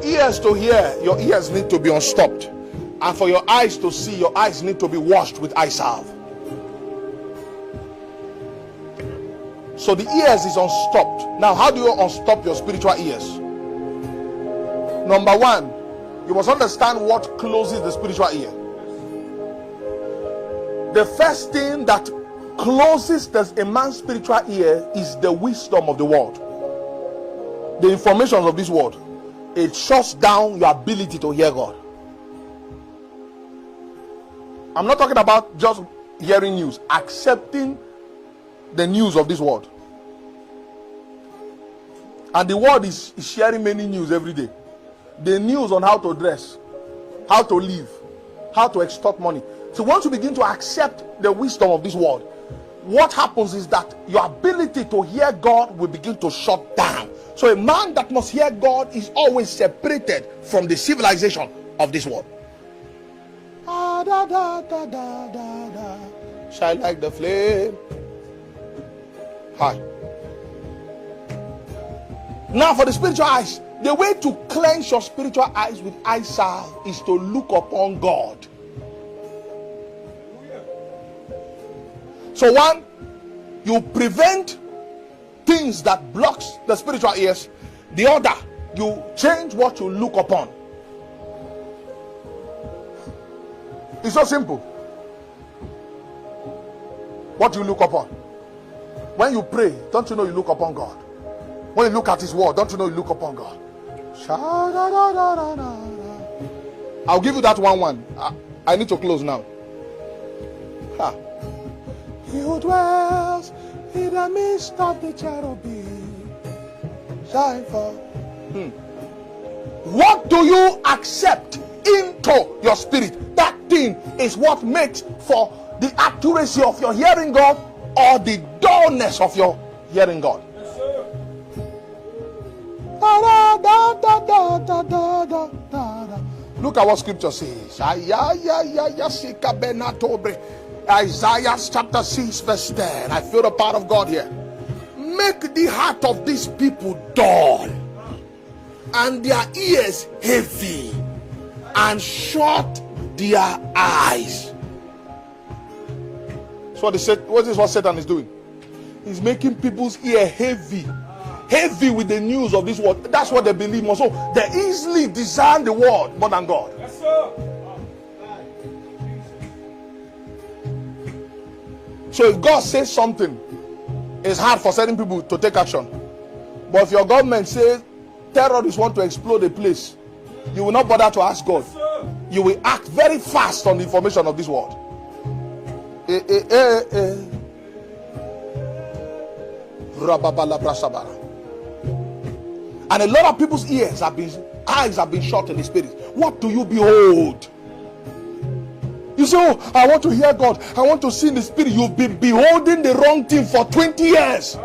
Ears to hear, your ears need to be unstopped. And for your eyes to see, your eyes need to be washed with eye salve. So the ears is unstopped. Now, how do you unstop your spiritual ears? Number one, you must understand what closes the spiritual ear. The first thing that closes a man's spiritual ear is the wisdom of the world. The information of this world. It shuts down your ability to hear God. I'm not talking about just hearing news, accepting the news of this world. And the world is sharing many news every day. The news on how to dress, how to live, how to extort money. So once you begin to accept the wisdom of this world, what happens is that your ability to hear God will begin to shut down. So a man that must hear God is always separated from the civilization of this world. Shine like the flame. Hi. Now for the spiritual eyes, the way to cleanse your spiritual eyes with eye salve is to look upon God. So one, you prevent things that blocks the spiritual ears. The other, you change what you look upon. It's so simple. What you look upon. When you pray, don't you know you look upon God? When you look at his word, don't you know you look upon God? I'll give you that one. I need to close now. Ha. He who dwells in the midst of the cherubim shine for. What do you accept into your spirit? That thing is what makes for the accuracy of your hearing God or the dullness of your hearing God. Yes, sir. Look at what scripture says. Isaiah chapter 6 verse 10. I feel the power of God here. Make the heart of these people dull and their ears heavy, and shut their eyes. So what is what Satan is doing? He's making people's ear heavy with the news of this world. That's what they believe more. So they easily discern the word more than God. Yes, sir. So if God says something, it's hard for certain people to take action. But if your government says terrorists want to explode a place, you will not bother to ask God. You will act very fast on the information of this world. And a lot of people's eyes have been shut in the spirit. What do you behold? You say, oh, I want to hear God. I want to see in the spirit. You've been beholding the wrong thing for 20 years.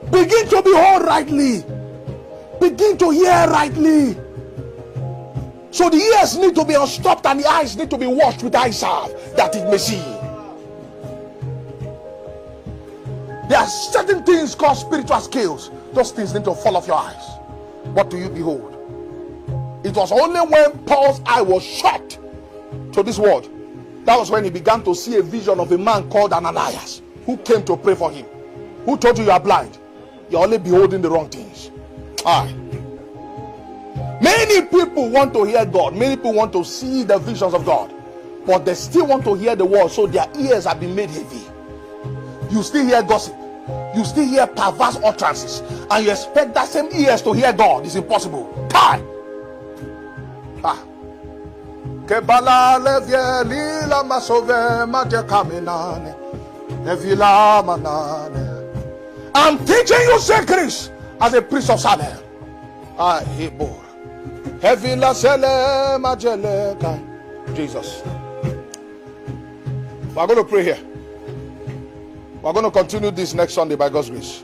Begin to behold rightly. Begin to hear rightly. So the ears need to be unstopped and the eyes need to be washed with eye salve that it may see. There are certain things called spiritual scales. Those things need to fall off your eyes. What do you behold? It was only when Paul's eye was shut to this world, that was when he began to see a vision of a man called Ananias, who came to pray for him. Who told you are blind? You're only beholding the wrong things. Many people want to hear God. Many people want to see the visions of God, but they still want to hear the word, so their ears have been made heavy. You still hear gossip. You still hear perverse utterances, and you expect that same ears to hear God. It's impossible. Time. I'm teaching you secrets as a priest of Samuel. Jesus. We're going to pray here. We're going to continue this next Sunday by God's grace.